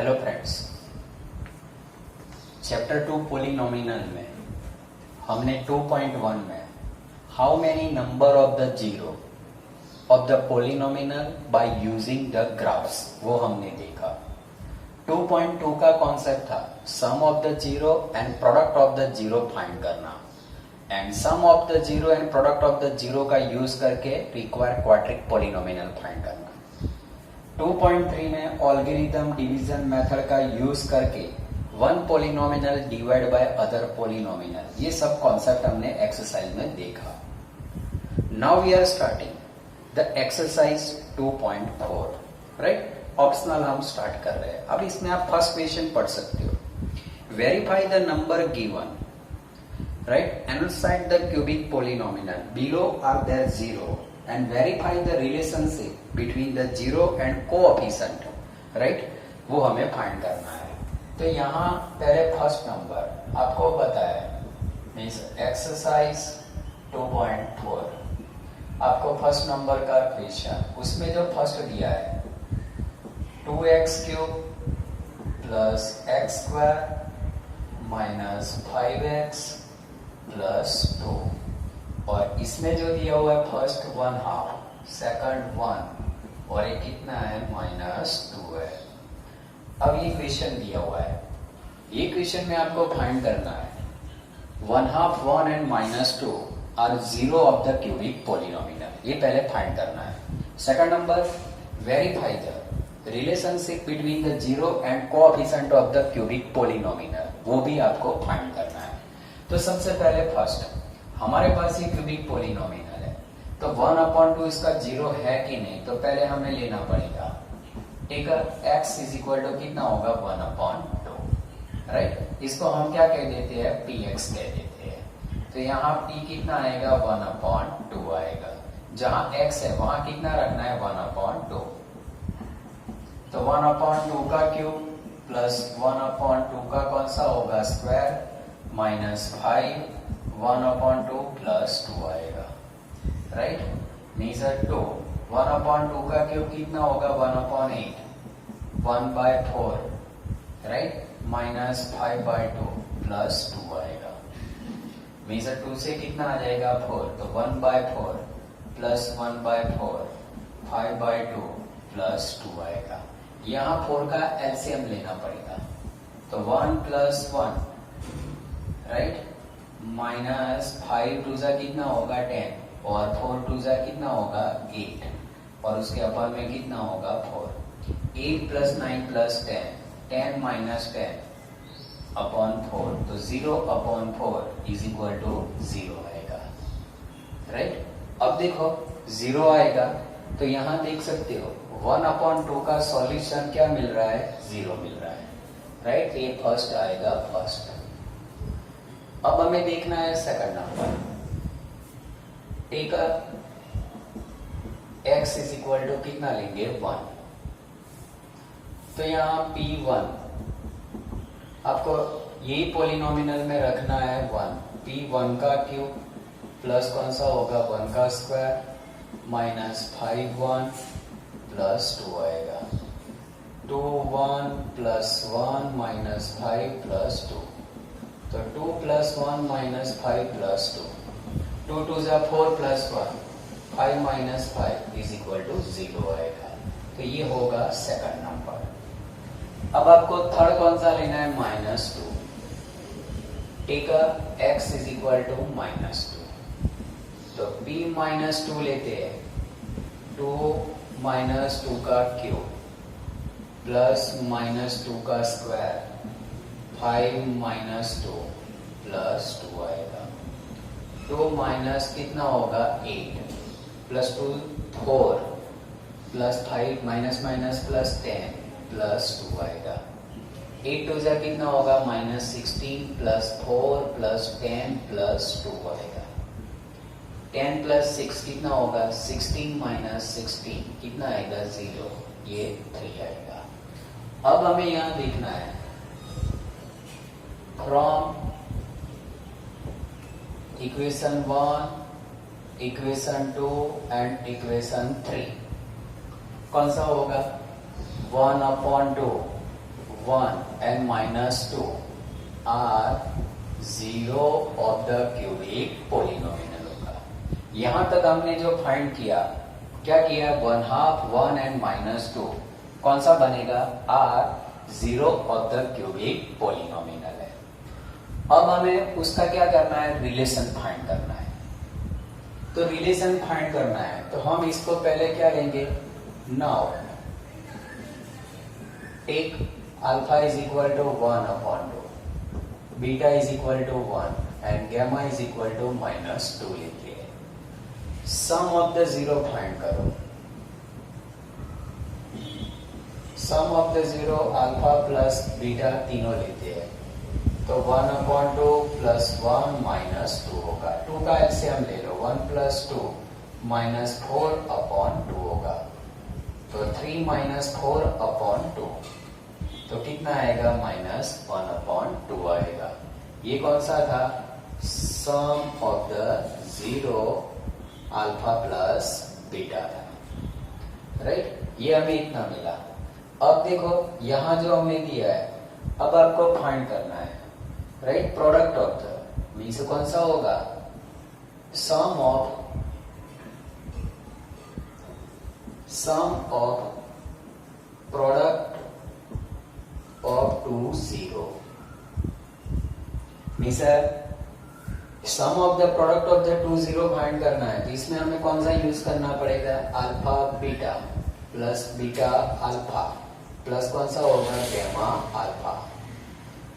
Hello friends, chapter 2 पोलिनोमिनल में हमने 2.1 में how many number of the zero of the polynomial by using the graphs वो हमने देखा। 2.2 का कॉन्सेप्ट था sum of the zero and product of the zero find करना, and sum of the zero and product of the zero का use करके require quadratic polynomial find करना। 2.3 में ऑलगोरिथम डिवीजन मेथड का यूज करके one polynomial divide by other polynomial, ये सब concept हमने एक्सरसाइज में देखा। Now we are starting the exercise 2.4, right. Optional हम स्टार्ट कर रहे हैं। अब इसमें आप फर्स्ट क्वेश्चन पढ़ सकते हो। Verify the number given, right, inside the cubic polynomial below are there zero and verify the relationship between the zero and coefficient, right, वो हमें फाइंड करना है। तो यहाँ पहले फर्स्ट नंबर आपको पता है, मीन्स एक्सरसाइज 2.4 आपको फर्स्ट नंबर का क्वेश्चन, उसमें जो फर्स्ट दिया है 2x³ plus x² minus 5x plus 2, और इसमें जो दिया हुआ है फर्स्ट 1/2, सेकंड 1 और ये कितना है -2 है। अब ये क्वेश्चन दिया हुआ है, ये क्वेश्चन में आपको फाइंड करना है 1/2 1 and -2 are zero of the cubic polynomial, ये पहले फाइंड करना है। Second number verify the relationship between the zero and coefficient of the cubic polynomial, वो भी आपको फाइंड करना है। तो सबसे पहले फर्स्ट हमारे पास ये क्यूबिक पोलिनोमिनल है, तो 1/2 इसका जीरो है कि नहीं, तो पहले हमें लेना पड़ेगा। ठीक है, x इज इक्वल टू कितना होगा 1/2, राइट। इसको हम क्या कह देते हैं, px कह देते हैं। तो यहाँ p कितना आएगा 1/2 आएगा, जहां x है वहां कितना रखना है 1/2। तो 1/2 का क्यूब प्लस 1/2 का कौन सा होगा स्क्वायर माइनस 5 1/2 प्लस 2 आएगा, राइट। मीन्स 2 1/2 का क्यूब कितना होगा 1/8 1/4, राइट, माइनस 5/2 प्लस 2 आएगा। मीन्स 2 से कितना आ जाएगा 4, तो 1/4 प्लस 1/4 5/2 प्लस 2 आएगा। यहाँ 4 का एलसीएम लेना पड़ेगा, तो 1 प्लस 1, राइट, माइनस 5 2 जा कितना होगा 10 और 4 2 जा कितना होगा 8, और उसके अपर में कितना होगा 4। 8 प्लस 9 प्लस 10, 10 माइनस 10 अपॉन 4, तो 0/4 इज इक्वल टू 0 आएगा, राइट। अब देखो 0 आएगा, तो यहाँ देख सकते हो 1/2 का सॉल्यूशन क्या मिल रहा है 0 मिल रहा है, राइट। ये फर्स्ट आएगा फर्स्ट। अब हमें देखना है second number. Take x is equal to कितना लेंगे 1, तो यहाँ p1 आपको यही पोलिनोमिनल में रखना है 1, p1 का क्यूब प्लस कौन सा होगा 1 का स्क्वायर माइनस 5 1 प्लस 2 आएगा। 2 1 प्लस 1 माइनस 5 प्लस 2, तो 2 प्लस 1 माइनस 5 प्लस 2, 2 2 जा 4 plus 1 5 minus 5 is equal to 0 आएगा। तो ये होगा सेकंड नंबर। अब आपको थर्ड कौन सा लेना है -2। Take x is equal to -2, तो p -2 लेते हैं, 2 -2 का क्यूब प्लस -2 का स्क्वायर 5 -2 प्लस 2 आएगा। 2 माइनस कितना होगा 8 plus 2 4 plus 5 minus minus plus 10 plus 2 आएगा। 8 2 जा कितना होगा -16 प्लस 4 प्लस 10 प्लस 2 आएगा। 10 प्लस 6 कितना होगा 16 माइनस 16 कितना आएगा 0, ये 3 आएगा। अब हमें यहाँ देखना है from equation 1, equation 2 and equation 3 कौन सा होगा 1/2 1 and -2 are zero of the cubic polynomial होगा। यहां तक हमने जो फाइंड किया, क्या किया, 1/2 1 एंड -2 कौन सा बनेगा, are zero of the cubic polynomial है। अब हमें उसका क्या करना है, रिलेशन फाइंड करना है। तो रिलेशन फाइंड करना है तो हम इसको पहले क्या लेंगे, now take alpha is equal to 1/2, beta is equal to 1 and gamma is equal to -2 लेते हैं। Sum of the zero find करो, sum of the zero alpha plus beta तीनों लेते हैं, तो 1/2 प्लस 1 -2 होगा। 2 का एलसीएम ले लो, 1 प्लस 2 -4/2 होगा, तो 3 -4/2, तो कितना आएगा, -1/2 आएगा। ये कौन सा था, sum of the zero alpha plus beta था, राइट। ये हमें इतना मिला। अब देखो यहां जो हमें दिया है, अब आपको फाइंड करना है, right, product of the means कौन सा होगा, sum of product of two zero means sum of the product of the two zero find करना है। तो इसमें हमें कौन सा यूज करना पड़ेगा, alpha beta plus beta alpha plus कौन सा होगा, गामा अल्फा।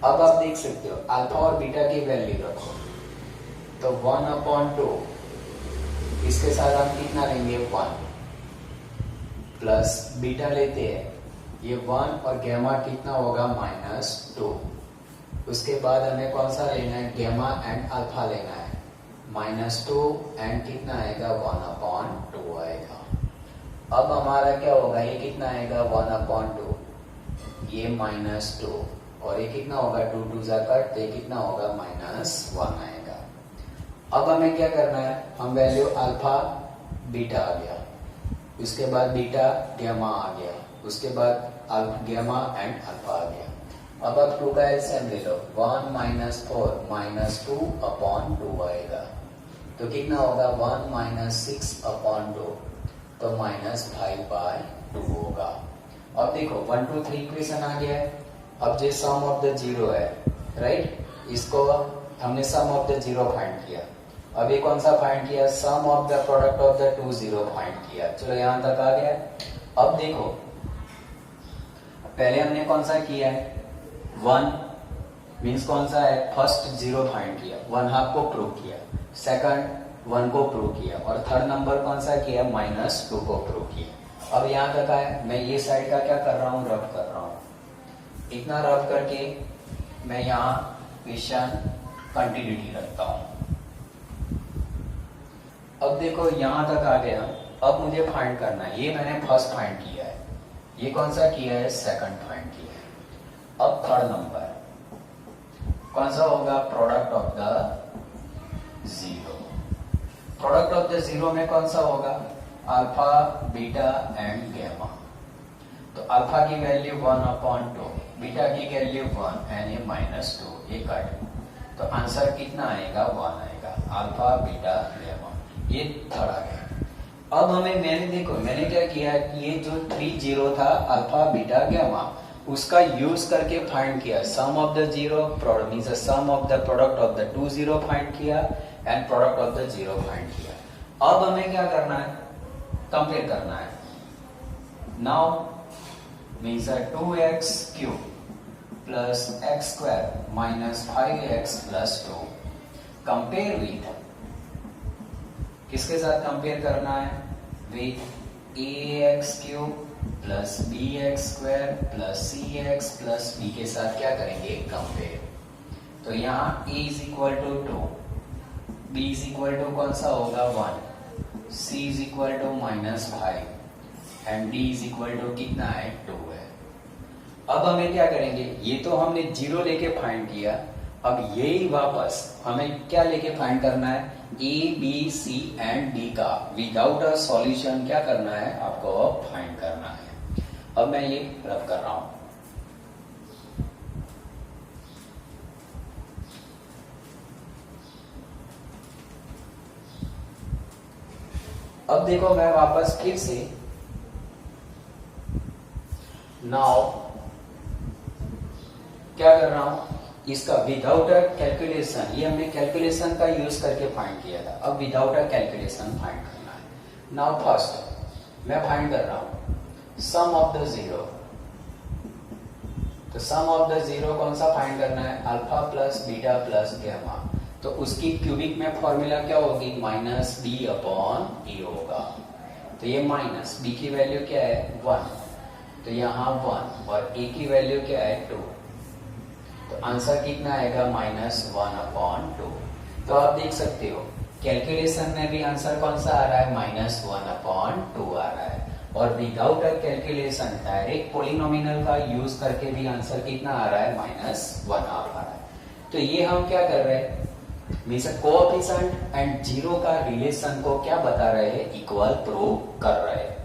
अब आप देख सकते हो अल्फा और बीटा की वैल्यू रखो, तो 1/2 इसके साथ हम कितना लेंगे, 1 प्लस बीटा लेते हैं, ये 1 और गामा कितना होगा, -2। उसके बाद हमें कौन सा लेना है, गामा एंड अल्फा लेना है, -2 एंड कितना आएगा, 1/2 आएगा। अब हमारा क्या होगा, ये कितना आएगा, 1/2, ये -2 और ये कितना होगा, 2 2 जा कट, तो ये कितना होगा, -1 आएगा। अब हमें क्या करना है, हम वैल्यू अल्फा बीटा आ गया, उसके बाद बीटा गामा आ गया, उसके बाद गामा एंड अल्फा आ गया। अब आप 2 का एलसीएम ले लो, 1 -4 -2/2 आएगा, तो कितना होगा, 1 -6/2, तो -5/2 होगा। अब देखो 1 2 3 इक्वेशन आ गया है। अब जो सम ऑफ द जीरो है, राइट, इसको हमने sum of the zero find किया। अब ये कौन सा फाइंड किया, sum of the product of the two zero find किया। चलो यहां तक आ गया। अब देखो पहले हमने कौन सा किया है, 1 मीन्स कौन सा है, फर्स्ट जीरो फाइंड किया, 1/2 को प्रूव किया, सेकंड 1 को प्रूव किया और थर्ड नंबर कौन सा किया, -2 को प्रूव किया। अब यहां तक आया, मैं ये साइड का क्या कर रहा हूँ, रफ कर रहा हूँ। इतना रफ करके मैं यहाँ क्वेश्चन कंटिन्यूटी रखता हूँ। अब देखो यहां तक आ गया। अब मुझे फाइंड करना है, ये मैंने फर्स्ट फाइंड किया है, ये कौन सा किया है, सेकंड फाइंड किया है। अब थर्ड नंबर कौन सा होगा, product of the zero. Product of the zero में कौन सा होगा, अल्फा बीटा एंड गामा। तो अल्फा की वैल्यू 1/2, बीटा की वैल्यू 1 एंड ये -2, ये कट, तो आंसर कितना आएगा, 1 आएगा, अल्फा बीटा गामा। ये थर्ड आ गया। अब हमें मैंने क्या किया, ये जो 3 जीरो था अल्फा बीटा गामा, उसका यूज करके फाइंड किया sum of the zero, means sum of the product of the two zero find किया and product of the zero find किया। अब हमें क्या करना है, कंपेयर करना है। Now means 2x³ plus x² minus 5x plus 2 compare with, किसके साथ कंपेयर करना है, with ax³ plus bx² plus cx plus b के साथ क्या करेंगे, कंपेयर। तो यहाँ a is equal to 2, b is equal to कौन सा होगा 1, c is equal to -5 and d is equal to कितना है 2 है। अब हमें क्या करेंगे, ये तो हमने जीरो लेके फाइंड किया, अब यही वापस हमें क्या लेके फाइंड करना है, A B C and D का विदाउट अ सॉल्यूशन क्या करना है, आपको फाइंड करना है। अब मैं ये रब कर रहा हूं। अब देखो मैं वापस फिर से नाउ क्या कर रहा हूं, इसका विदाउट अ कैलकुलेशन, ये हमने कैलकुलेशन का यूज करके फाइंड किया था, अब विदाउट अ कैलकुलेशन फाइंड करना है। नाउ फर्स्ट मैं फाइंड कर रहा हूं सम ऑफ द जीरो। तो सम ऑफ द जीरो कौन सा फाइंड करना है, alpha plus beta plus gamma. तो उसकी क्यूबिक में फॉर्मूला क्या होगी, माइनस बी अपॉन ए होगा। तो ये माइनस बी की वैल्यू क्या है 1, तो यहाँ 1 और ए की वैल्यू क्या है 2। तो आंसर कितना आएगा -1 अपॉन 2। तो आप देख सकते हो कैलकुलेशन में भी आंसर कौन सा आ रहा है, -1 अपॉन 2 आ रहा है। और विदाउट अ कैलकुलेशन डायरेक्ट पोलिनोमिनल का यूज करके भी आंसर कितना आ रहा है, -1 आ रहा है। तो ये हम क्या कर रहे हैं, मीन्स कोएफिशिएंट एंड जीरो का रिलेशन को क्या बता रहे हैं, इक्वल प्रूव कर रहे हैं।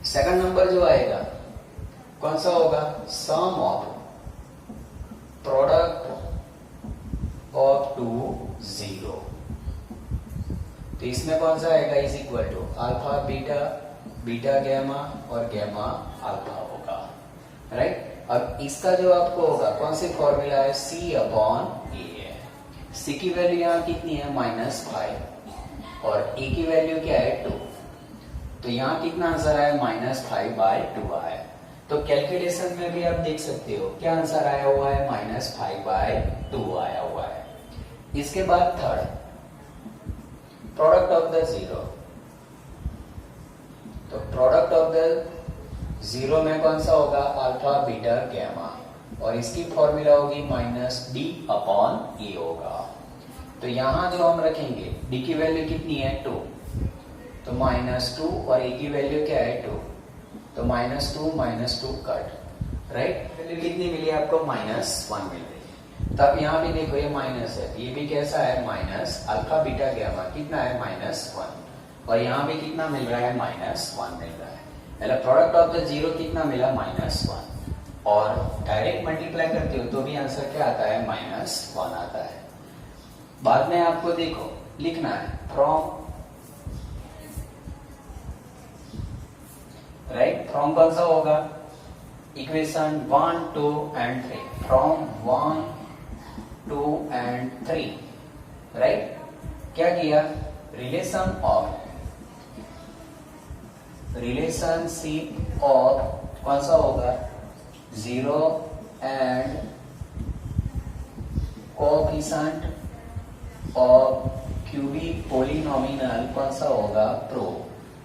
सेकंड नंबर जो आएगा कौन सा होगा, sum of product of two zero. तो इसमें कौन सा आएगा, is equal to alpha beta, beta gamma और गैमा अल्फा होगा, राइट। अब इसका जो आपको होगा कौन सी फॉर्मूला है, सी अपॉन ए है। सी की वैल्यू यहाँ कितनी है, -5 और ए की वैल्यू क्या है 2। तो यहाँ कितना आंसर आया, -5/2 आया। तो कैलकुलेशन में भी आप देख सकते हो क्या आंसर आया हुआ है, -5/2 आया हुआ है। इसके बाद third product of the zero. तो प्रोडक्ट ऑफ द जीरो में कौन सा होगा, अल्फा बीटा गैमा, और इसकी फॉर्मूला होगी -d अपॉन ए होगा। तो यहां जो हम रखेंगे d की वैल्यू कितनी है 2, तो -2 और a की वैल्यू क्या है 2, तो -2 कट, राइट। वैल्यू कितनी मिली आपको, -1 मिल रही है। तब यहाँ भी देखो ये माइनस है, ये भी कैसा है माइनस, अल्फा बीटा गैमा कितना है -1, और यहाँ भी कितना मिल रहा है, -1 मिल रहा है। मतलब प्रोडक्ट ऑफ द जीरो कितना मिला, -1, और डायरेक्ट मल्टीप्लाई करते हो तो भी आंसर क्या आता है, -1 आता है। बाद में आपको देखो लिखना है फ्रॉम, राइट। फ्रॉम कौन सा होगा, equation 1, 2 and 3, from 1, 2 and 3, right. क्या किया, रिलेशनशिप ऑफ कौन सा होगा, zero and coefficient of cubic polynomial कौन सा होगा, प्रूव,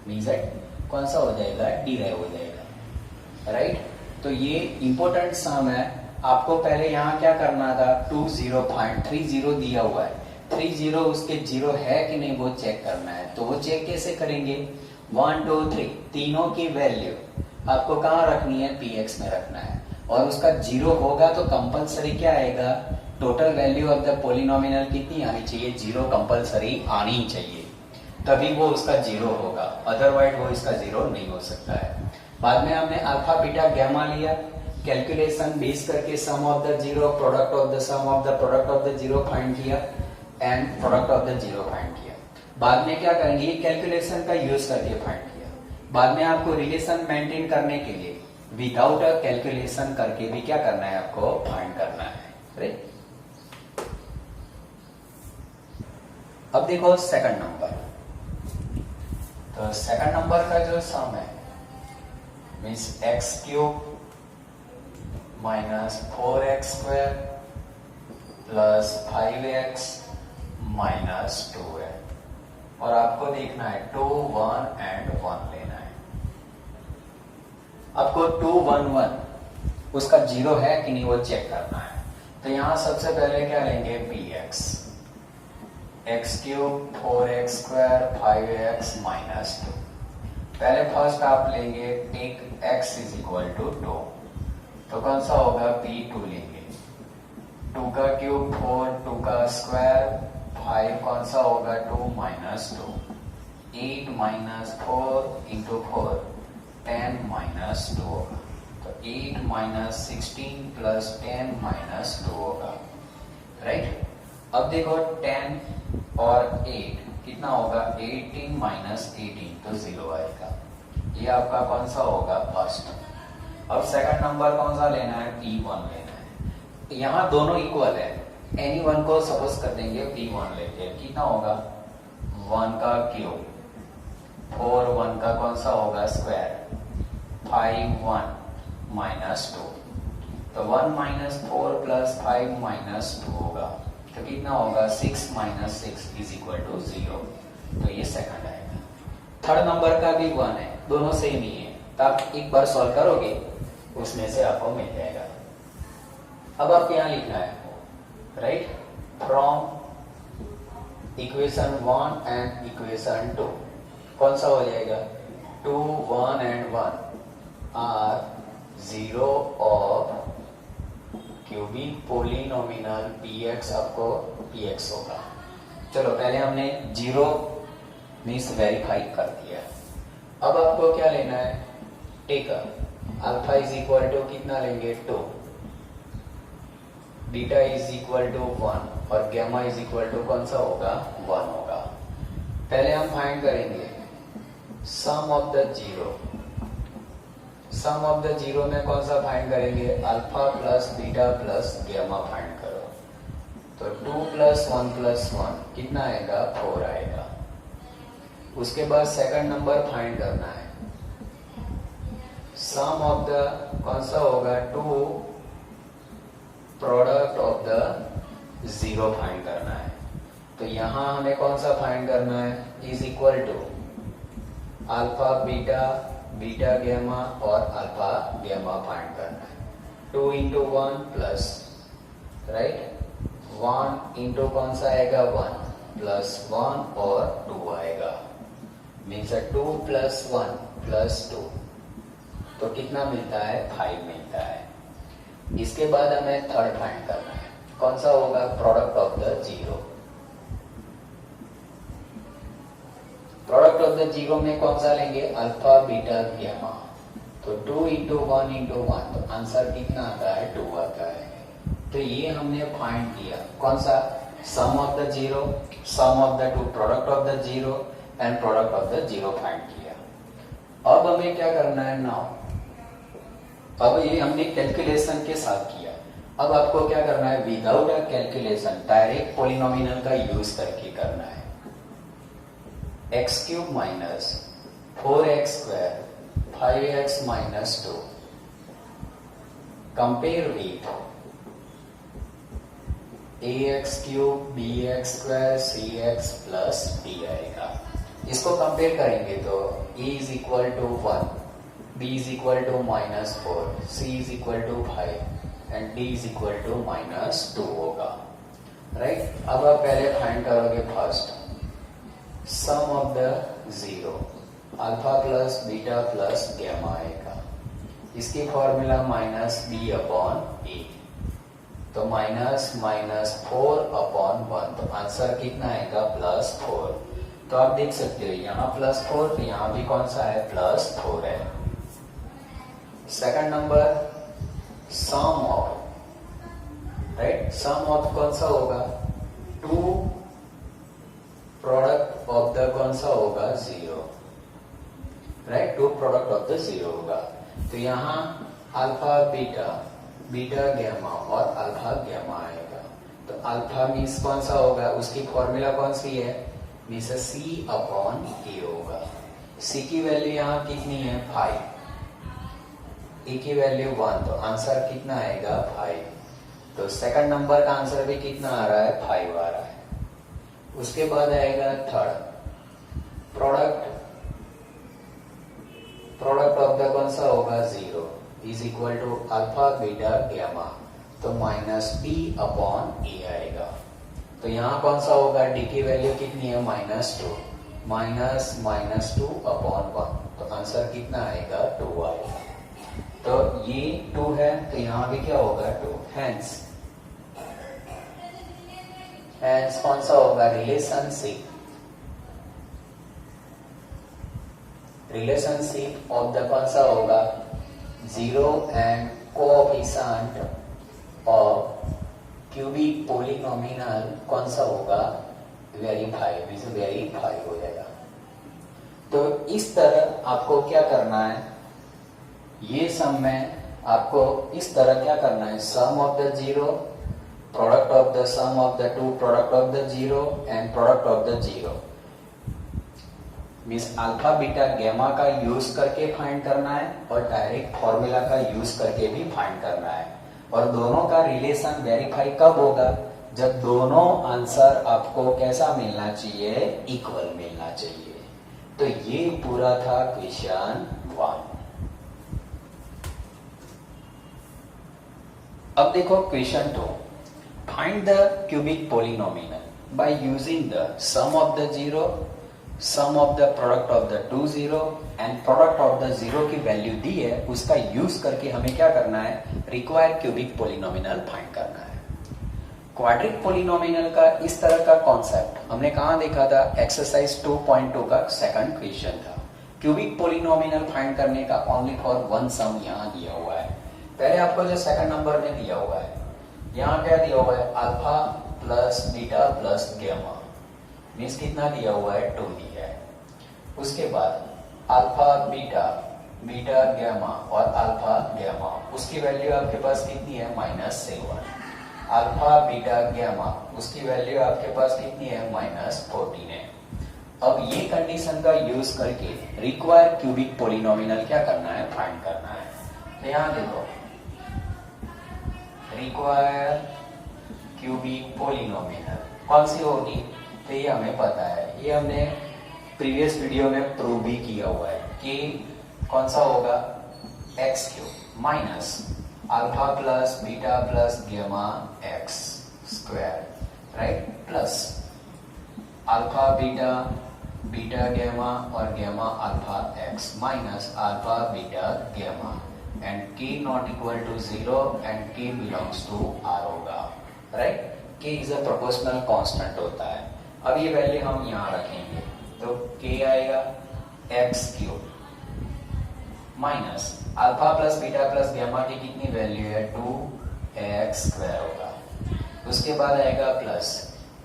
मींस कौन सा हो जाएगा, डिराइव हो जाएगा, राइट। तो ये इंपॉर्टेंट सम है। आपको पहले यहाँ क्या करना था, 20.30 दिया हुआ है, 30 उसके जीरो है कि नहीं वो चेक करना है। तो वो चेक कैसे करेंगे, 1, 2, 3 तीनों की वैल्यू आपको कहाँ रखनी है, px में रखना है, और उसका जीरो होगा तो कंपलसरी क्या आएगा, टोटल वैल्यू ऑफ द पोलिनोमिनल कितनी आनी चाहिए, जीरो कंपलसरी आनी चाहिए, तभी वो उसका जीरो होगा, अदरवाइज वो इसका जीरो नहीं हो सकता है। बाद में हमने अल्फा बीटा गैमा लिया, कैलकुलेशन बेस करके sum of the zero, product of the sum of the product of the zero find किया and product of the zero find किया। बाद में क्या करेंगे, कैलकुलेशन का यूज करके फाइंड किया। बाद में आपको रिलेशन मेंटेन करने के लिए विदाउट अ कैलकुलेशन करके भी क्या करना है, आपको फाइंड करना है, राइट। अब देखो सेकंड नंबर। तो सेकंड नंबर का जो सम है means x³ minus 4x² plus 5x minus 2 है, और आपको देखना है 2, 1 एंड 1 लेना है। आपको 2, 1, 1 उसका जीरो है कि नहीं वो चेक करना है। तो यहां सबसे पहले क्या लेंगे, px, x³ 4x² 5x minus 2। पहले फर्स्ट आप लेंगे take x is equal to 2, तो कौन सा होगा, p2 लेंगे, 2 का क्यूब 4, 2 का स्क्वायर 5, कौन सा होगा 2 माइनस 2, 8 माइनस 4 इंटू 4 10 माइनस 2 होगा। तो 8 माइनस 16 प्लस 10 माइनस 2 होगा, राइट। अब देखो 10 और 8 कितना होगा 18 माइनस 18 तो 0 आएगा। ये आपका कौन सा होगा फर्स्ट। अब सेकंड नंबर कौन सा लेना है P1 लेना है। यहाँ दोनों इक्वल है, एनी वन को सपोज कर देंगे P1 लेते हैं। कितना होगा 1 का क्यूब और 1 का कौन सा होगा स्क्वायर 5 1 माइनस 2 तो 1 माइनस 4 प्लस 5 माइनस 2 होगा तो कितना होगा 6 माइनस 6 इज इक्वल टू 0। तो ये सेकंड आएगा। थर्ड नंबर का भी 1 है, दोनों सेम ही है तो आप एक बार सॉल्व करोगे उसमें से आपको मिल जाएगा। अब आप यहाँ लिखना है right from equation 1 and equation 2 कौन सा हो जाएगा 2 1 and 1 are 0 of cubic polynomial px आपको px होगा। चलो पहले हमने 0 मीन्स वेरीफाई कर दिया। अब आपको क्या लेना है take alpha is equal to कितना लेंगे 2, बीटा इज इक्वल टू 1 और गैमा इज इक्वल टू कौन सा होगा 1 होगा। पहले हम फाइंड करेंगे sum of the zero. Sum of the zero में कौन सा फाइंड करेंगे alpha plus beta plus gamma find करो तो 2 प्लस 1 प्लस 1 कितना आएगा 4 आएगा। उसके बाद सेकंड नंबर फाइंड करना है सम ऑफ द कौन सा होगा 2 product of the zero find करना है तो यहां हमें कौन सा फाइंड करना है is equal to alpha beta beta gamma और अल्फा गैमा फाइंड करना है 2 इंटू 1 प्लस राइट 1 इंटू कौन सा आएगा 1 प्लस 1 और 2 आएगा मीन्स 2 प्लस 1 प्लस 2 तो कितना मिलता है 5 मिलता है। इसके बाद हमें थर्ड फाइंड करना है कौन सा होगा product of the zero. Product of the zero में कौन सा लेंगे अल्फा बीटा गैमा तो 2 इंटू 1 इंटू 1 तो आंसर कितना आता है 2 आता है। तो ये हमने फाइंड किया कौन सा sum of the zero, sum of the 2 product of the zero and product of the zero find किया। अब हमें क्या करना है नाउ, अब ये हमने कैलकुलेशन के साथ किया। अब आपको क्या करना है without a calculation direct polynomial का यूज करके करना है x cube minus 4x square 5x minus 2 compare with ax cube bx square cx plus d आएगा। इसको कंपेयर करेंगे तो a is equal to 1 b is equal to minus 4 c is equal to 5 and d is equal to minus 2 होगा right. अब आप पहले find करोगे first sum of the zero alpha plus beta plus gamma आएगा। इसकी formula minus B upon A तो minus minus 4 upon 1 तो answer कितना आएगा प्लस 4। तो आप देख सकते हो यहाँ प्लस 4 तो यहाँ भी कौन सा है प्लस 4 है। Second number sum of right sum of कौन सा होगा 2 प्रोडक्ट ऑफ द कौन सा होगा 0 राइट 2 प्रोडक्ट ऑफ द 0 होगा। तो यहाँ अल्फा बीटा बीटा गैमा और अल्फा गैमा आएगा। तो अल्फा मीन्स कौन सा होगा उसकी फॉर्मूला कौन सी है मीन्स सी अपॉन ए होगा। सी की वैल्यू यहाँ कितनी है 5, ए की वैल्यू 1 तो आंसर कितना आएगा 5। तो सेकंड नंबर का आंसर भी कितना आ रहा है 5 आ रहा है। उसके बाद आएगा थर्ड प्रोडक्ट ऑफ द कौन सा होगा 0 is equal to alpha beta gamma तो माइनस बी अपॉन ए आएगा। तो यहाँ कौन सा होगा डी की वैल्यू कितनी है माइनस 2 माइनस माइनस 2 अपॉन 1 तो आंसर कितना आएगा 2 आएगा। तो ये 2 है तो यहाँ भी क्या होगा 2 हैंस कौन सा होगा रिलेशनशिप ऑफ द कौन सा होगा 0 and coefficient of cubic polynomial कौन सा होगा वेरीफाई हो जाएगा। तो इस तरह आपको क्या करना है, ये सम में आपको इस तरह क्या करना है, sum of the zero, product of the sum of the two product of the zero and product of the zero, means alpha beta gamma का यूज करके फाइंड करना है और डायरेक्ट फॉर्मूला का यूज करके भी फाइंड करना है। और दोनों का रिलेशन वेरीफाई कब होगा, जब दोनों आंसर आपको कैसा मिलना चाहिए, इक्वल मिलना चाहिए। तो ये पूरा था क्वेश्चन 1। अब देखो question 2, find the cubic polynomial by using the sum of the zero, sum of the product of the two zero and product of the zero की वैल्यू दी है, उसका यूज करके हमें क्या करना है, रिक्वायर्ड क्यूबिक पोलिनोमियल फाइंड करना है। क्वाड्रिक पोलिनोमियल का इस तरह का कॉन्सेप्ट हमने कहां देखा था, एक्सरसाइज 2.2 का सेकंड क्वेश्चन था। क्यूबिक पोलिनोमियल फाइंड करने का ओनली फॉर वन सम यहाँ दिया हुआ है। पहले आपको जो सेकंड नंबर में दिया हुआ है, यहाँ क्या दिया हुआ है, alpha plus beta plus gamma, means कितना दिया हुआ है, 2 दिया है। उसके बाद अल्फा बीटा, बीटा गैमा और अल्फा गैमा, उसकी वैल्यू आपके पास कितनी है, -7। अल्फा बीटा गैमा, उसकी वैल्यू आपके पास कितनी है, -14 है। अब ये कंडीशन का यूज करके रिक्वायर्ड क्यूबिक पोलिनोमियल क्या करना है, फाइंड करना है। तो यहाँ देखो, रिक्वायर्ड क्यूबिक पोलिनोमियल कौन सी होगी, तो ये हमें पता है, ये हमने प्रीवियस वीडियो में प्रूव भी किया हुआ है कि कौन सा होगा, x³ minus alpha plus beta plus gamma x square, right, plus alpha beta, beta gamma और gamma alpha x minus alpha beta gamma and k not equal to 0 and k belongs to r होगा, right. k is a proportional constant होता है। अब ये value हम यहाँ रखेंगे, तो k आएगा x³ minus alpha plus beta plus gamma की कितनी वैल्यू है, 2x² होगा। उसके बाद आएगा प्लस,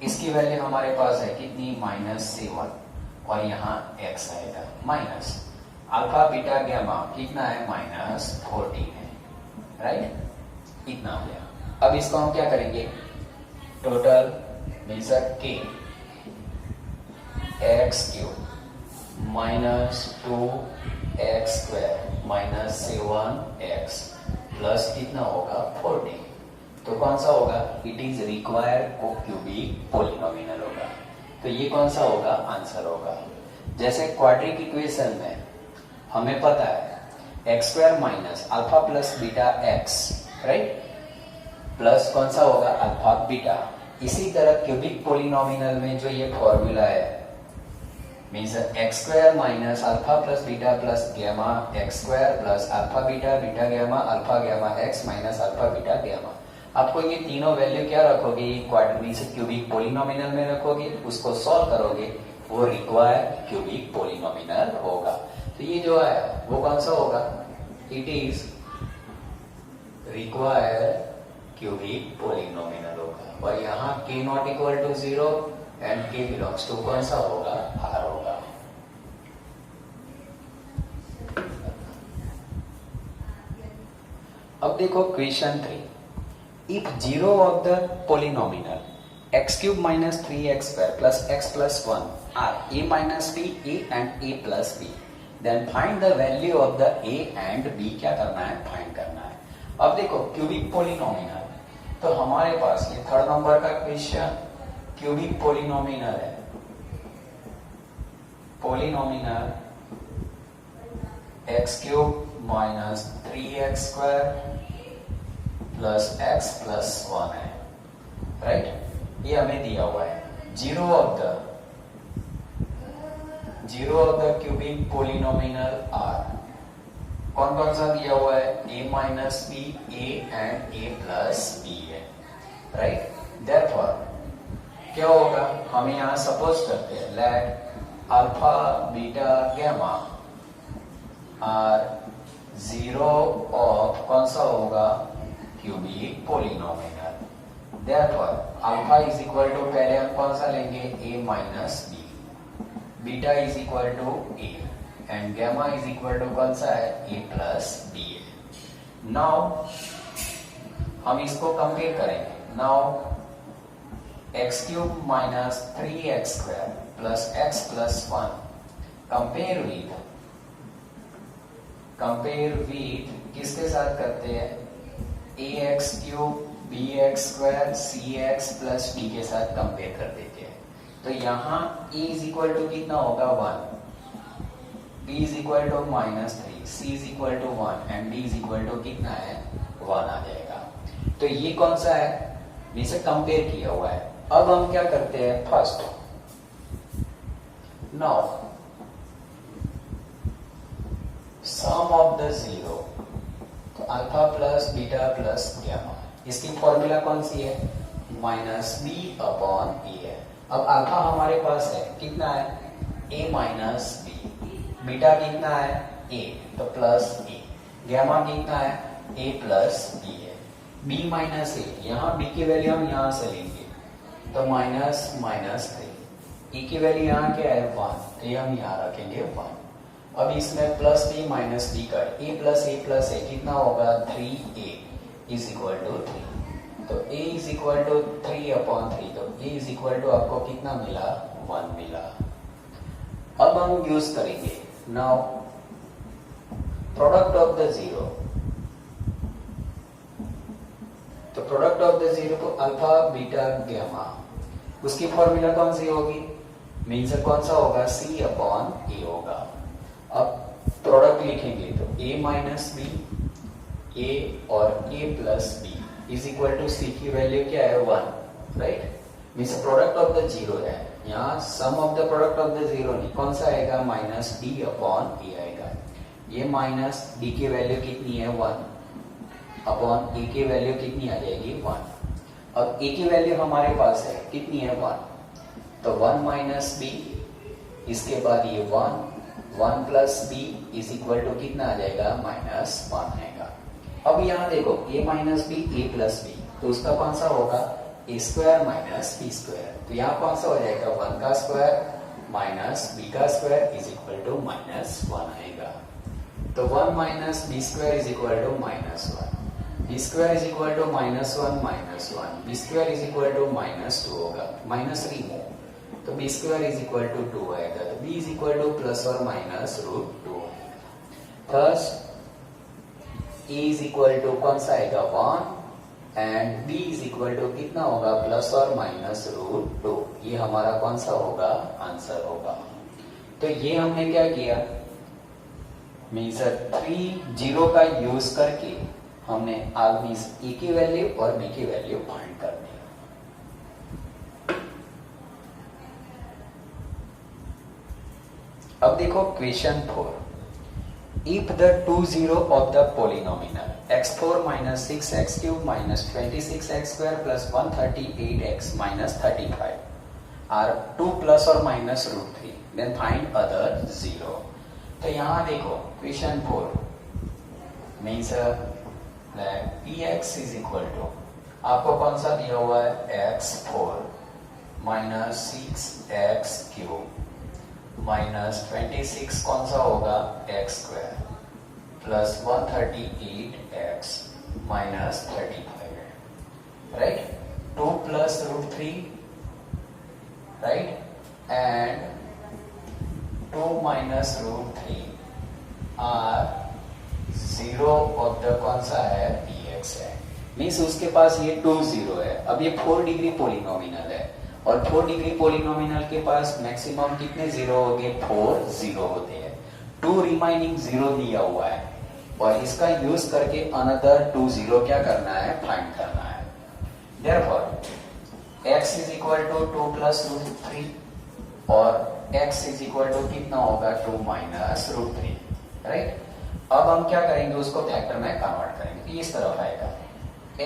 इसकी वैल्यू हमारे पास है कितनी, -7 और यहाँ x आएगा, माइनस अल्फा बीटा गैमा कितना है, -14 है, राइट, इतना हो गया। अब इसको हम क्या करेंगे, total means k x³ -2x² -7x plus कितना होगा, 14। तो कौन सा होगा, it is required cubic polynomial होगा। तो ये कौन सा होगा, आंसर होगा। जैसे क्वाड्रिक इक्वेशन में हमें पता है x² minus alpha plus beta x, right, plus कौन सा होगा, अल्फा बीटा। इसी तरह क्यूबिक पोलिनोमियल में जो ये फॉर्मूला है, means x² minus alpha plus beta plus gamma x² plus alpha beta, beta gamma, alpha gamma x minus alpha beta gamma. आपको ये तीनों वैल्यू क्या रखोगे, क्वाड्रिक क्यूबिक पोलिनोमियल में रखोगे, उसको सॉल्व करोगे, वो रिक्वायर्ड क्यूबिक पोलिनोमियल होगा। तो ये जो है वो कौन सा होगा, it is required cubic polynomial होगा। और यहाँ k not equal to 0 and k belongs to कौन सा होगा, r होगा। अब देखो question 3, if zero of the polynomial x³ minus 3x² plus x plus 1 are a minus b, a and a plus b, then find the value of the a and b। क्या करना है, find करना है। अब देखो cubic polynomial, तो हमारे पास ये थर्ड नंबर का क्वेश्चन क्यूबिक पोलिनोमियल है। Polynomial x³ minus 3x² plus x plus 1 है, राइट, ये हमें दिया हुआ है। Zero of the cubic polynomial r कौन कौन सा दिया हुआ है, a minus b, a and a plus b है, राइट। देयरफॉर क्या होगा, हम यहाँ सपोज करते हैं, let alpha beta gamma are zero of कौन सा होगा, cubic polynomial. Therefore alpha is equal to पहले हम कौन सा लेंगे a minus b, beta is equal to a and gamma is equal to कौन सा है a plus b a. Now हम इसको कंपेयर करेंगे। Now x cube minus 3x square plus x plus 1 compare with किसके साथ करते हैं a x cube b x square c x plus d के साथ कंपेयर कर देते हैं। तो यहाँ ए इज इक्वल टू कितना होगा 1, B is equal to -3, C is equal to 1 and D is equal to कितना है 1 आ जाएगा। तो ये कौन सा है, इसे कंपेयर किया हुआ है। अब हम क्या करते हैं, first now sum of the zero, तो alpha plus beta plus gamma, इसकी फॉर्मूला कौन सी है -b अपॉन ए है। अब अल्फा हमारे पास है कितना है a माइनस बी, बीटा कितना है a तो प्लस a, गामा कितना है a प्लस b है, b माइनस a, यहाँ b की वैल्यू हम यहाँ से लेंगे तो -3, e की वैल्यू यहाँ क्या है 1, तो ये हम यहाँ रखेंगे 1। अब इसमें प्लस b माइनस b का a प्लस a कितना होगा 3a इज इक्वल टू 3, तो a is equal to 3 upon 3, तो a इज इक्वल टू आपको कितना मिला 1 मिला। अब हम यूज करेंगे now product of the zero, तो प्रोडक्ट ऑफ द जीरो को अल्फा बीटा गामा, उसकी फॉर्मूला कौन सी होगी, मीन्स कौन सा होगा c अपॉन a होगा। अब प्रोडक्ट लिखेंगे तो a माइनस बी, a और a plus B is equal to c की वैल्यू क्या है 1, right, means product of the zero है, यहाँ sum of the product of the zero नहीं, कौन सा आएगा -d अपॉन a आएगा। ये माइनस d की वैल्यू कितनी है 1 अपॉन a की वैल्यू कितनी आ जाएगी 1। अब a की वैल्यू हमारे पास है कितनी है 1, तो 1 माइनस b, इसके बाद ये 1 plus b is equal to कितना आ जाएगा -1 आएगा। अब यहाँ देखो a minus B A plus B, तो उसका कौन सा होगा a square minus B square, तो यहाँ कौन सा हो जाएगा 1 का स्क्वायर माइनस बी का स्क्वायर इज इक्वल टू -1 आएगा। तो 1 minus B square is equal to -1, B square is equal to -1, B square is equal to -2 होगा, माइनस रिमूव, तो b square is equal to 2 आएगा, तो b is equal to plus और minus √2। Thus a is equal to कौन सा आएगा 1 and b is equal to कितना होगा प्लस और माइनस √2, ये हमारा कौन सा होगा आंसर होगा। तो ये हमने क्या किया, मीन्स 3 जीरो का यूज करके हमने मीन्स ए की वैल्यू और बी की वैल्यू फाइंड कर दी। अब देखो question 4, if the two zero of the polynomial x4 minus 6x cube minus 26x square plus 138x minus 35 are 2 plus or minus √3, then find other zero। तो यहाँ देखो question 4 means px is equal to आपको कौन सा दिया हुआ है x4 minus 6x cube minus 26 कौन सा होगा x square plus 138x minus 35, right, 2 plus √3, right, and 2 minus √3 are zero of the कौन सा है px है, मीन्स उसके पास ये 2 जीरो है। अब ये 4 डिग्री पोलिनोमिनल है और 4 डिग्री पोलिनोमिनल के पास मैक्सिमम कितने जीरो हो गए 4 जीरो होते हैं, 2 रिमाइनिंग जीरो दिया हुआ है और इसका यूज करके अनदर 2 जीरो क्या करना है फाइंड करना है। Therefore x is equal to 2 plus √3 और x इज इक्वल टू कितना होगा 2 माइनस √3, राइट। अब हम क्या करेंगे उसको फैक्टर में कन्वर्ट करेंगे, तो इस तरफ आएगा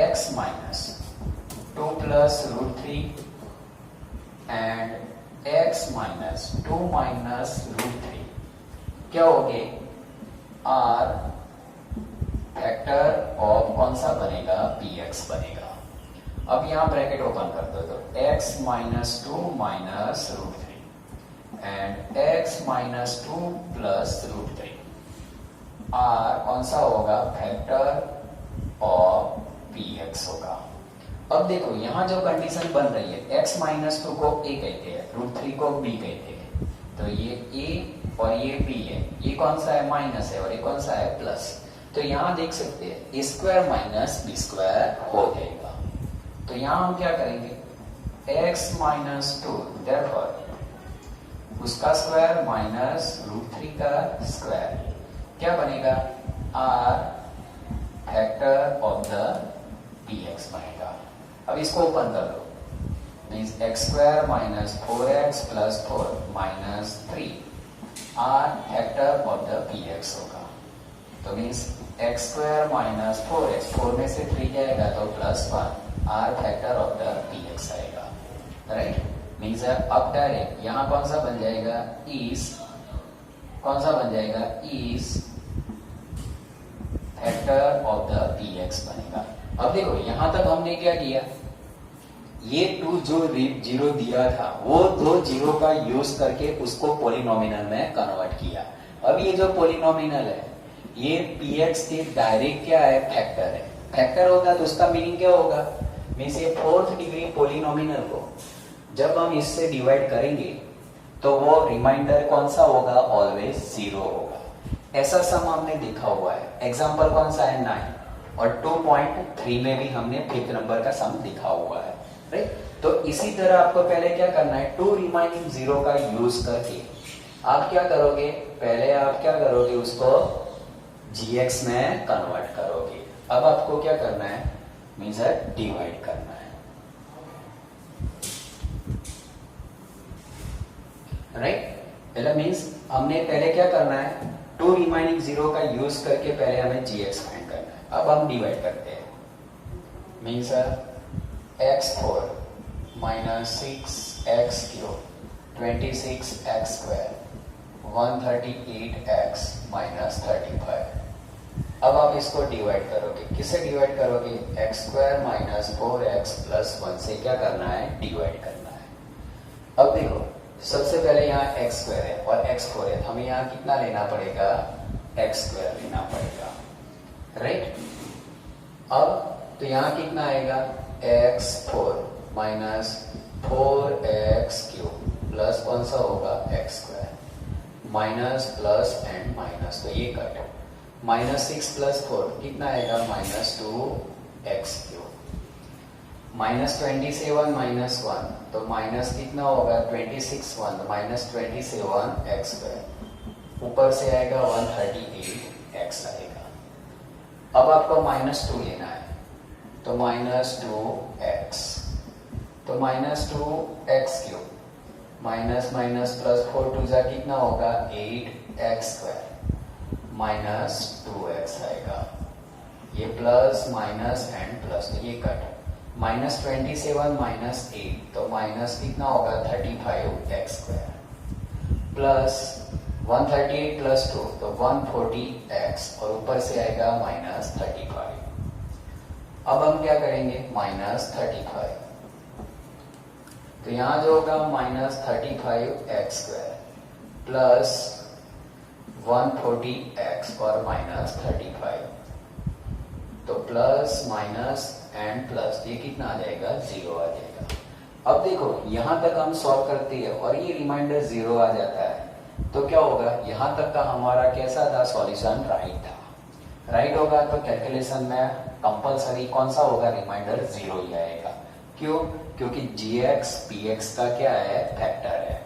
x minus 2 plus √3 and x minus 2 minus √3 क्या हो गए r फैक्टर ऑफ कौन सा बनेगा px बनेगा। अब यहाँ ब्रैकेट ओपन कर दो तो x minus 2 minus root 3 and x minus 2 plus root 3 are कौन सा होगा, फैक्टर ऑफ px होगा। अब देखो यहाँ जो कंडीशन बन रही है, x माइनस 2 को a कहते हैं, रूट 3 को b कहते हैं, तो ये a और ये b है, ये कौन सा है, माइनस है, और ये कौन सा है, प्लस। तो यहाँ देख सकते हैं a square minus b square हो जाएगा। तो यहाँ हम क्या करेंगे, x माइनस 2 देयरफॉर उसका स्क्वायर माइनस रूट 3 का स्क्वायर क्या बनेगा, r factor of the px बनेगा। अब इसको ओपन कर दो, means x square minus 4x plus 4 minus 3 r factor of the px होगा। तो means x square minus 4x, 4 में से 3 जाएगा तो plus 1 r factor of the px आएगा, राइट। मीन्स अब डायरेक्ट यहाँ कौन सा बन जाएगा, इज कौन सा बन जाएगा, is factor of the px बनेगा। अब देखो यहाँ तक हमने क्या किया, ये 2 जो जीरो दिया था वो 2 जीरो का यूज करके उसको पॉलिनोमिनल में कन्वर्ट किया। अब ये जो पॉलिनोमिनल है ये px के डायरेक्ट क्या है, फैक्टर है। फैक्टर होगा तो उसका मीनिंग क्या होगा, मीन्स ये 4th डिग्री पॉलिनोमिनल को जब हम इससे डिवाइड करेंगे तो वो रिमाइंडर कौन सा होगा, ऑलवेज 0 होगा। ऐसा सम हमने देखा हुआ है, एग्जाम्पल कौन सा है, 9 और 2.3 में भी हमने 5th नंबर का सम दिखा हुआ है, राइट। तो इसी तरह आपको पहले क्या करना है, 2 रिमाइनिंग 0 का यूज करके आप क्या करोगे, पहले आप क्या करोगे, उसको gx में कन्वर्ट करोगे। अब आपको क्या करना है, मीन्स डिवाइड करना है, राइट। पहले मीन्स हमने पहले क्या करना है, 2 रिमाइनिंग 0 का यूज करके पहले हमें gx फाइंड करना है। अब हम डिवाइड करते हैं, means x4 minus 6x cube 26x square 138x minus 35। अब आप इसको डिवाइड करोगे, किससे डिवाइड करोगे, x square minus 4x plus 1 से क्या करना है, डिवाइड करना है। अब देखो सबसे पहले यहाँ x स्क्वायर है और x4 है, हमें यहाँ कितना लेना पड़ेगा, x स्क्वायर लेना पड़ेगा, राइट। अब तो यहाँ कितना आएगा, x4 minus 4x cube plus कौन सा होगा, x square minus plus and minus, तो ये कट, माइनस 6 प्लस 4 कितना आएगा, minus 2x cube minus 27 minus 1 तो माइनस कितना होगा, 26 1 माइनस 27x स्क्वायर, ऊपर से आएगा 138x आएगा। अब आपको माइनस 2 लेना है तो माइनस 2x, तो minus 2x cube minus minus plus 4 2 जा कितना होगा, 8x स्क्वायर माइनस 2x आएगा, ये प्लस माइनस एंड प्लस, तो ये कट, माइनस 27 माइनस 8 तो माइनस कितना होगा, 35x स्क्वायर प्लस 138 प्लस 2 तो 140x और ऊपर से आएगा माइनस 35। अब हम क्या करेंगे, माइनस 35, तो यहाँ जो होगा minus 35x square plus 140x और माइनस 35, तो प्लस माइनस एंड प्लस, ये कितना आ जाएगा, 0 आ जाएगा। अब देखो यहाँ तक हम सॉल्व करते हैं और ये रिमाइंडर 0 आ जाता है तो क्या होगा, यहाँ तक का हमारा कैसा था, सॉल्यूशन राइट था। राइट होगा तो कैलकुलेशन में कंपलसरी कौन सा होगा, रिमाइंडर 0 ही आएगा। क्यों, क्योंकि gx px का क्या है, फैक्टर है।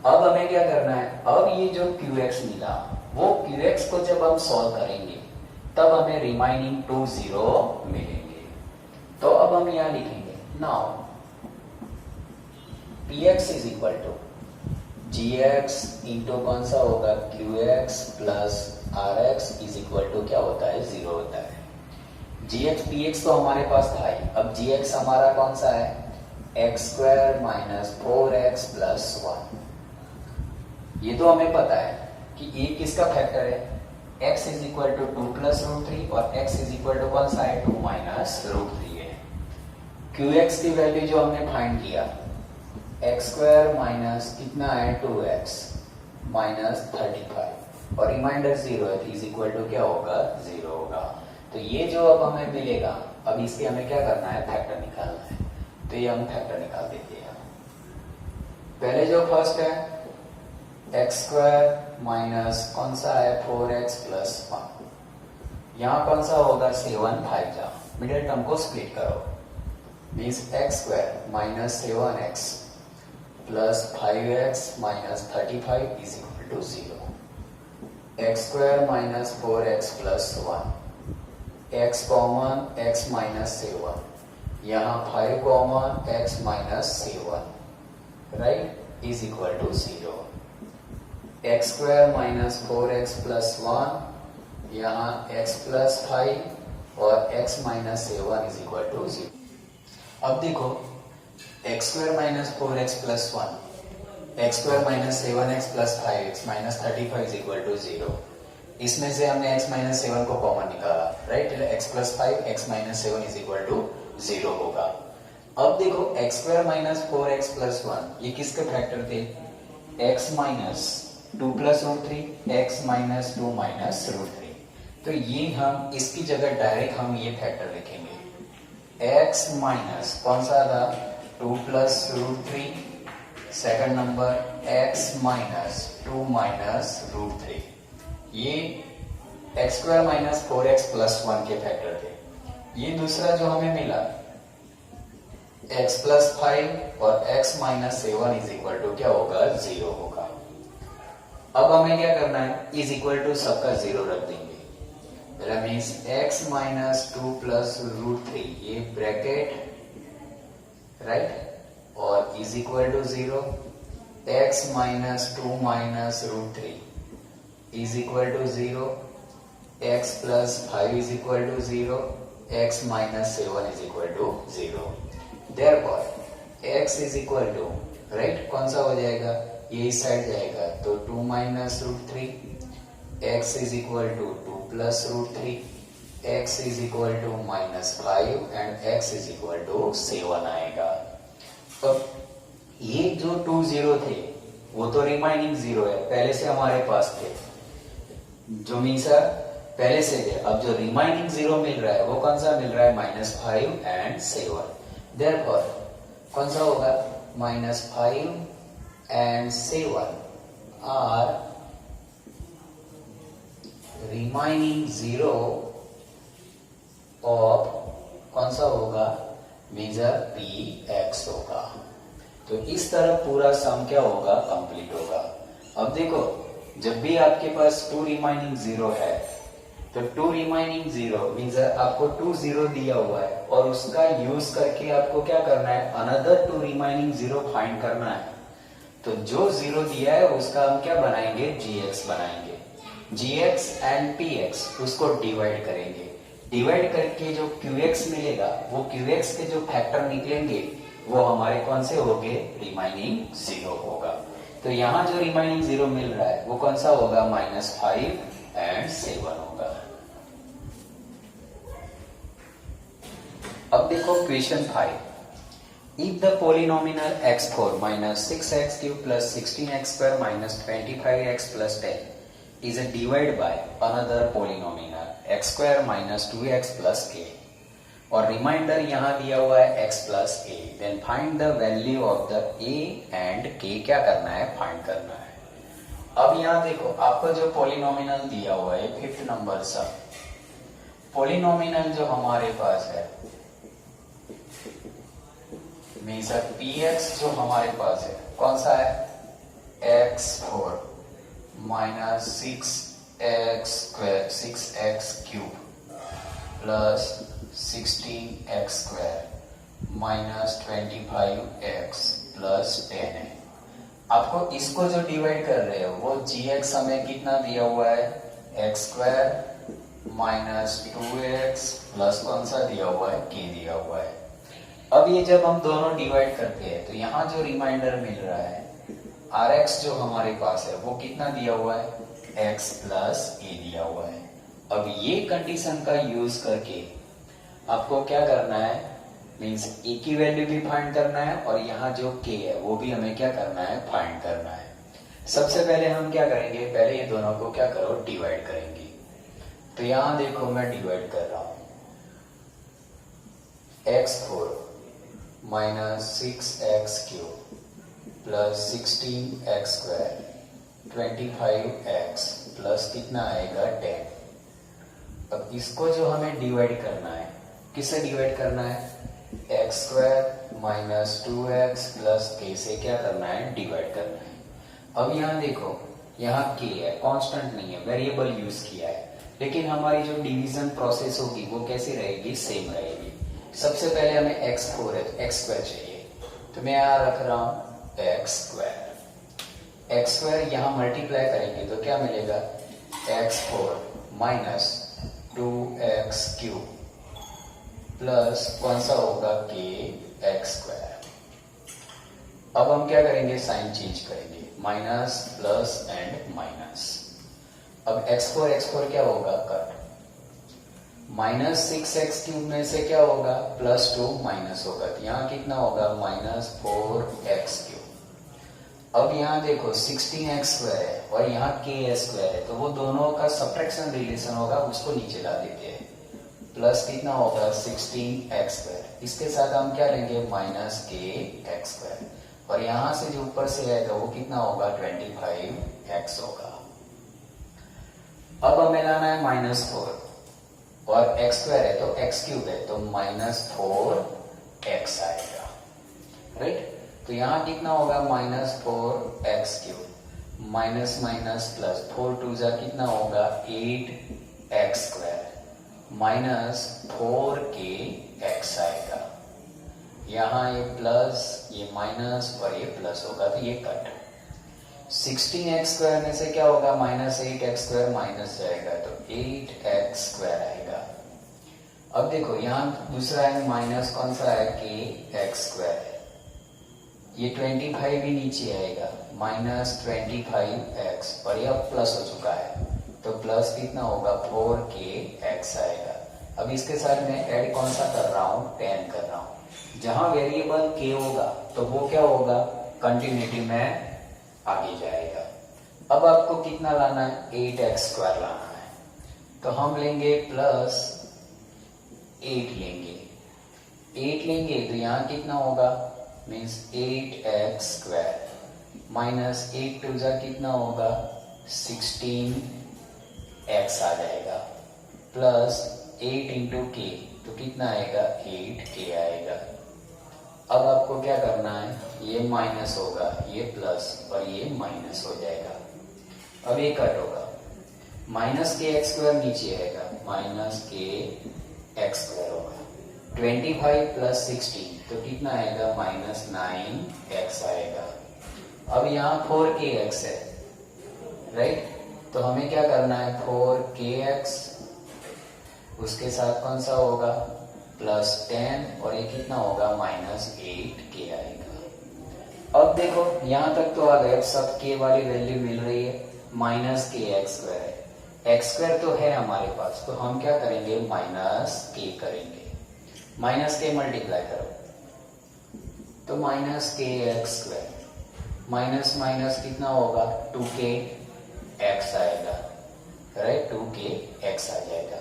अब हमें क्या करना है, अब ये जो qx मिला वो qx को जब हम सॉल्व करेंगे तब हमें रिमाइनिंग 2 0 मिलेंगे। तो अब हम यहाँ लिखेंगे, now px is equal to gx into कौन सा होगा, qx plus rx is equal to क्या होता है, 0 होता है। gx px तो हमारे पास था ही, अब gx हमारा कौन सा है, x square minus 4x plus 1। ये तो हमें पता है कि ये किसका फैक्टर है, x is equal to 2 plus root 3 और x इज इक्वल टू कौन सा है, 2 माइनस रूट 3 है। QX की वैल्यू जो हमने फाइंड किया, एक्स स्क्वायर माइनस कितना है 2x माइनस 35 और रिमाइंडर 0 है तो इज इक्वल टू क्या होगा 0 होगा। तो ये जो अब हमें मिलेगा, अब इसके हमें क्या करना है, फैक्टर निकालना है। तो ये हम फैक्टर निकाल देते हैं। पहले जो फर्स्ट है एक्स स्क्वायर माइनस कौन सा है 4x प्लस 1, यहाँ कौन सा होगा 7 5 जा, मिडिल टर्म को स्प्लिट करो, means X square minus 7x plus 5x minus 35 is equal to 0। X square minus 4x plus 1, x common x minus 7, यहाँ 5 common x minus 7 right is equal to 0। X square minus 4x plus 1, यहाँ x plus 5 और x minus 7 is equal to 0। अब देखो X square minus 4x plus 1, x square minus 7x plus 5x minus 35 is equal to 0। इसमें से हमने x minus 7 को common निकाला right, x plus 5 x minus 7 is equal to 0 होगा। अब देखो X square minus 4x plus 1 ये किसके फैक्टर थे, x minus 2 plus root 3 x minus 2 minus root 3। तो ये हम इसकी जगह डायरेक्ट हम ये फैक्टर लिखेंगे, x माइनस कौन सा था 2 plus root 3, second number x minus 2 minus root 3, ये x square minus 4x plus 1 के फैक्टर थे। ये दूसरा जो हमें मिला x प्लस 5 और x minus 7 is equal to क्या होगा 0 होगा। अब हमें क्या करना है, इज इक्वल टू सबका 0 रख देंगे, पहला means x minus 2 plus root 3 ये ब्रैकेट राइट और is equal to 0, x minus 2 minus root 3 is equal to 0, x plus 5 is equal to 0, x minus 7 is equal to 0। Therefore x is equal to right कौन सा हो जाएगा, ये इस side जाएगा तो 2 minus root 3, x is equal to 2 plus root 3, x is equal to minus 5 and x is equal to 7 आएगा। अब ये जो 2 0 थे वो तो रिमाइनिंग 0 है, पहले से हमारे पास थे, जो मीन्स पहले से थे। अब जो रिमाइनिंग 0 मिल रहा है वो कौन सा मिल रहा है, माइनस 5 एंड 7। Therefore कौन सा होगा, minus 5 and 7 are remaining 0 of कौन सा होगा, मेजर px होगा। तो इस तरह पूरा सम क्या होगा, कंप्लीट होगा। अब देखो जब भी आपके पास 2 रिमाइनिंग 0 है तो 2 रिमाइनिंग 0 मीन्स आपको 2 0 दिया हुआ है और उसका यूज करके आपको क्या करना है, अनदर 2 रिमाइनिंग 0 फाइंड करना है। तो जो 0 दिया है उसका हम क्या बनाएंगे, gx बनाएंगे, gx एंड px उसको डिवाइड करेंगे, डिवाइड करके जो qx मिलेगा वो qx के जो फैक्टर निकलेंगे वो हमारे कौन से होंगे, रिमाइनिंग 0 होगा। तो यहाँ जो रिमाइनिंग 0 मिल रहा है वो कौन सा होगा, माइनस 5 एंड 7 होगा। अब देखो question 5, if the polynomial x4 minus 6x³ plus 16x² minus 25x plus 10 is divided by another polynomial x² minus 2x plus k और रिमाइंडर यहाँ दिया हुआ है x plus a, then find the value of the a and k, क्या करना है, find करना है। अब यहाँ देखो आपको जो पोलिनोमियल दिया हुआ है 5th नंबर सा पोलिनोमियल जो हमारे पास है मीन्स px जो हमारे पास है कौन सा है, x4 minus 6x³ plus 16x² minus 25x plus 10 है। आपको इसको जो डिवाइड कर रहे हो वो gx हमें कितना दिया हुआ है, x² माइनस 2x प्लस कौन सा दिया हुआ है, k दिया हुआ है। अब ये जब हम दोनों डिवाइड करते हैं तो यहाँ जो रिमाइंडर मिल रहा है rx जो हमारे पास है वो कितना दिया हुआ है, x प्लस a दिया हुआ है। अब ये कंडीशन का यूज करके आपको क्या करना है, मीन्स ए की वैल्यू भी फाइंड करना है और यहाँ जो के है वो भी हमें क्या करना है, फाइंड करना है। सबसे पहले हम क्या करेंगे, पहले ये दोनों को क्या करो, डिवाइड करेंगे। तो यहां देखो मैं डिवाइड कर रहा हूं, x4 minus 6x³ plus 16x² 25x plus कितना आएगा 10। अब इसको जो हमें डिवाइड करना है, किससे डिवाइड करना है, x² minus 2x plus k से क्या करना है, डिवाइड करना है। अब यहाँ देखो, यहाँ k है, कांस्टेंट नहीं है, वेरिएबल यूज किया है, लेकिन हमारी जो डिवीजन प्रोसेस होगी वो कैसी रहेगी, सेम रहेगी। सबसे पहले हमें x² चाहिए, तो मैं यहाँ रख रहा हूँ x² यहाँ मल्टीप्लाई करेंगे तो क्या मिलेगा, x4 माइनस 2x³ प्लस कौन सा होगा, kx²। अब हम क्या करेंगे, साइन चेंज करेंगे, माइनस प्लस एंड माइनस। अब x4 क्या होगा, कट, माइनस 6x³ में से क्या होगा, प्लस 2 माइनस होगा, तो यहाँ कितना होगा, माइनस 4x³। अब यहाँ देखो 16x² है और यहाँ k² है, तो वो दोनों का सब्ट्रैक्शन रिलेशन होगा, उसको नीचे ला देते हैं, प्लस कितना होगा 16x²। इसके साथ हम क्या लेंगे, माइनस kx², और यहां से जो ऊपर से आएगा वो कितना होगा, 25x होगा। अब हमें लाना है -4 और x² है तो x³ है तो -4x आएगा, राइट। तो यहाँ कितना होगा, -4x³ माइनस माइनस प्लस 4 2 जा कितना होगा, 8x² माइनस 4kx आएगा। यहाँ ये प्लस, ये माइनस और ये प्लस होगा तो ये कट। 16x² में से क्या होगा, -8x² माइनस जाएगा तो 8x² आएगा। अब देखो यहाँ दूसरा है माइनस, कौन सा है, kx² है, ये 25 भी नीचे आएगा, -25x और ये अब प्लस हो चुका है तो प्लस कितना होगा, 4kx आएगा। अब इसके साथ मैं ऐड कौन सा कर रहा हूँ, 10 कर रहा हूँ। जहां वेरिएबल k होगा तो वो क्या होगा, कंटिन्यूटी में आगे जाएगा। अब आपको कितना लाना है, 8x² लाना है, तो हम लेंगे प्लस 8 लेंगे तो यहाँ कितना होगा, मीन्स 8x² माइनस 8 2 जा कितना होगा, 16x आ जाएगा, प्लस 8 इंटू k तो कितना आएगा, 8k आएगा। अब आपको क्या करना है, ये माइनस होगा, ये प्लस और ये माइनस हो जाएगा। अब ये कट होगा, -kx² नीचे आएगा, -kx² होगा, 25 प्लस 16 तो कितना आएगा, -9x आएगा। अब यहाँ 4kx है, राइट, तो हमें क्या करना है, 4kx उसके साथ कौन सा होगा, प्लस 10 और ये कितना होगा, -8k आएगा। अब देखो यहाँ तक तो आ गए, अब सब k वाली वैल्यू मिल रही है, -kx² है, x² तो है हमारे पास, तो हम क्या करेंगे, -k करेंगे, -k मल्टीप्लाई करो तो -kx², माइनस माइनस कितना होगा, 2kx आएगा, राइट, 2kx आ जाएगा।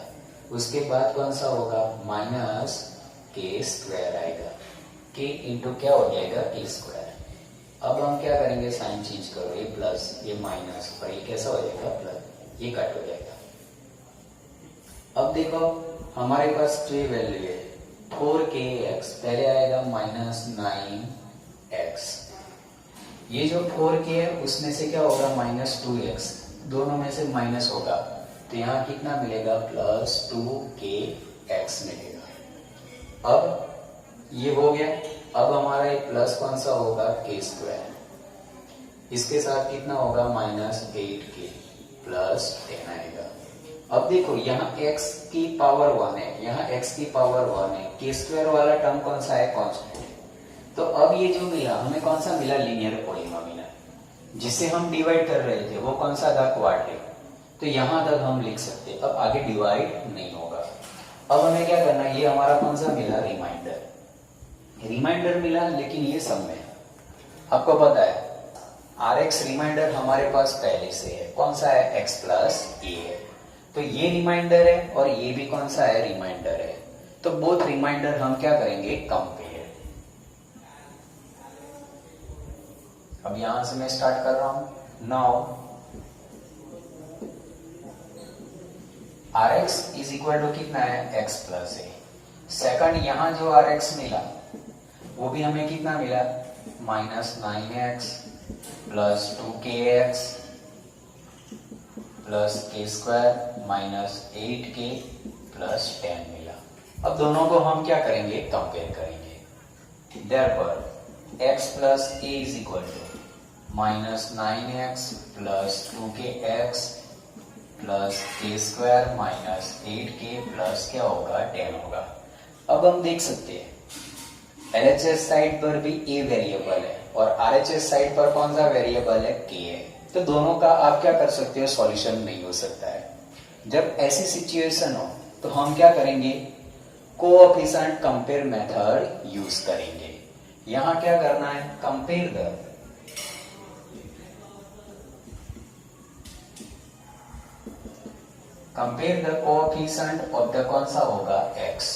उसके बाद कौन सा होगा, -k² आएगा, k इंटू क्या हो जाएगा, k²। अब हम क्या करेंगे, साइन चेंज करो, ये प्लस ये माइनस और ये कैसा हो जाएगा, प्लस, ये कट हो जाएगा। अब देखो हमारे पास जो वैल्यू है 4kx, पहले आएगा -9x, ये जो 4k है उसमें से क्या होगा, -2x, दोनों में से माइनस होगा तो यहाँ कितना मिलेगा, +2kx मिलेगा। अब ये हो गया, अब हमारा ये प्लस कौन सा होगा, k², इसके साथ कितना होगा, -8k प्लस 10 आएगा। अब देखो यहाँ x की पावर 1 है, यहाँ x की पावर 1 है, k² वाला टर्म कौन सा है, कांस्टेंट। तो अब ये जो मिला हमें, कौन सा मिला, लीनियर पॉलीनोमियल, जिससे हम डिवाइड कर रहे थे वो कौन सा था, क्वाड्रेटिक। तो यहां तक हम लिख सकते हैं, अब आगे डिवाइड नहीं होगा। अब हमें क्या करना है, ये हमारा कौन सा मिला, रिमाइंडर, रिमाइंडर मिला, लेकिन ये सब में आपको पता है Rx रिमाइंडर हमारे पास पहले से है, कौन सा है, x प्लस ए है, तो ये रिमाइंडर है और ये भी कौन सा है, रिमाइंडर है, तो बोथ रिमाइंडर हम क्या करेंगे, कंपेयर। अब यहां से मैं स्टार्ट कर रहा हूं। Now Rx is equal to कितना है, x प्लस ए। सेकंड यहां जो Rx मिला वो भी हमें कितना मिला, -9x plus 2kx plus k² minus 8k plus 10 मिला। अब दोनों को हम क्या करेंगे, कंपेयर करेंगे। Therefore x plus a is equal to -9x plus 2kx plus k² minus 8k plus क्या होगा, 10 होगा। अब हम देख सकते हैं LHS साइड पर भी a वेरिएबल है और RHS साइड पर कौन सा वेरिएबल है, k है, तो दोनों का आप क्या कर सकते हो, सॉल्यूशन नहीं हो सकता है। जब ऐसी सिचुएशन हो तो हम क्या करेंगे, कोएफिशिएंट कंपेयर मेथड यूज करेंगे। यहां क्या करना है, compare the coefficient of the कौन सा होगा, x।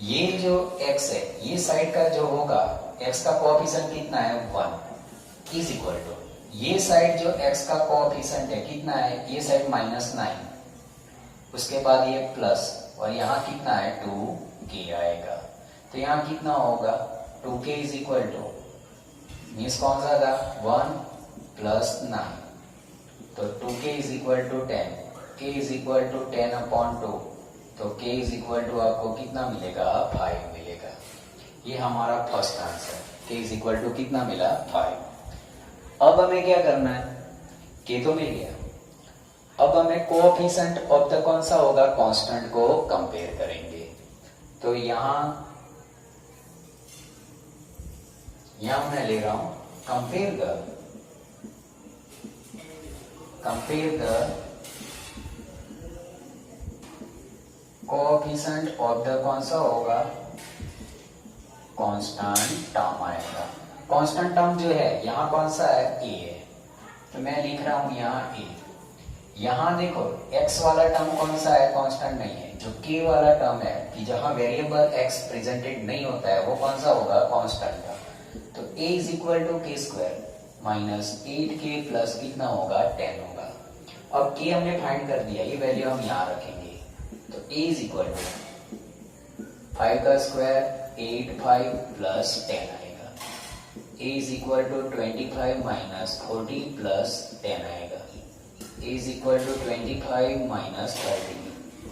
ये जो x है, ये साइड का जो होगा x का कोएफिशिएंट कितना है, 1 इज इक्वल टू ये साइड जो x का कोएफिशिएंट है कितना है, ये साइड -9, उसके बाद ये प्लस और यहाँ कितना है, 2k आएगा, तो यहाँ कितना होगा, 2k is equal two means कौन सा था, 1 प्लस 9, तो 2k is equal to 10, k is equal to 10/2, तो k इज इक्वल टू आपको कितना मिलेगा, 5 मिलेगा। ये हमारा first answer, k is equal to कितना मिला, 5। अब हमें क्या करना है, k तो मिल गया, अब हमें कोएफिशिएंट ऑफ द कौन सा होगा, कांस्टेंट को कंपेयर करेंगे। तो यहां मैं ले रहा हूं compare the coefficient of the कौन सा होगा, कांस्टेंट टर्म आएगा। कांस्टेंट टर्म जो है यहाँ कौन सा है, a है, तो मैं लिख रहा हूं यहाँ a। यहाँ देखो x वाला टर्म कौन सा है, कांस्टेंट नहीं है, जो k वाला टर्म है कि जहां वेरिएबल x प्रेजेंटेड नहीं होता है वो कौन सा होगा, कांस्टेंट टर्म। तो a is equal to k² minus 8k plus कितना होगा, 10 होगा। अब k हमने फाइंड कर दिया, ये वैल्यू हम यहाँ रखेंगे, तो a इज इक्वल टू 5 का स्क्वायर 8 5 प्लस 10 आएगा, a is equal to 25 minus 40 plus 10 आएगा, a is equal to 25 minus 30,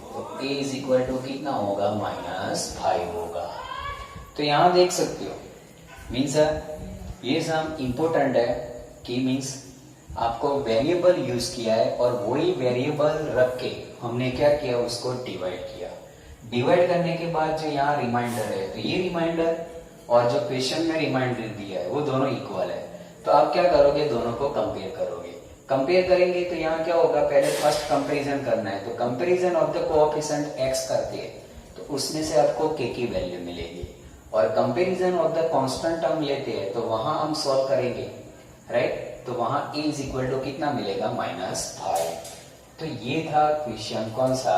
तो a इज इक्वल टू कितना होगा, -5 होगा। तो यहाँ देख सकते हो मीन्स ये सब इम्पोर्टेंट है कि मीन्स आपको वेरिएबल यूज किया है और वही वेरिएबल रख के हमने क्या किया, उसको डिवाइड किया। डिवाइड करने के बाद जो यहाँ रिमाइंडर है, तो ये रिमाइंडर और जो क्वेश्चन में रिमाइंडर दिया है वो दोनों इक्वल है, तो आप क्या करोगे, दोनों को कंपेयर करोगे। कंपेयर करेंगे तो यहाँ क्या होगा, पहले फर्स्ट कंपैरिजन करना है, तो comparison of the coefficient x करते हैं तो उसमें से आपको k की वैल्यू मिलेगी, और comparison of the constant term लेते हैं तो वहां हम सॉल्व करेंगे, राइट, तो वहां a इज इक्वल टू कितना मिलेगा, -5। तो ये था क्वेश्चन कौन सा,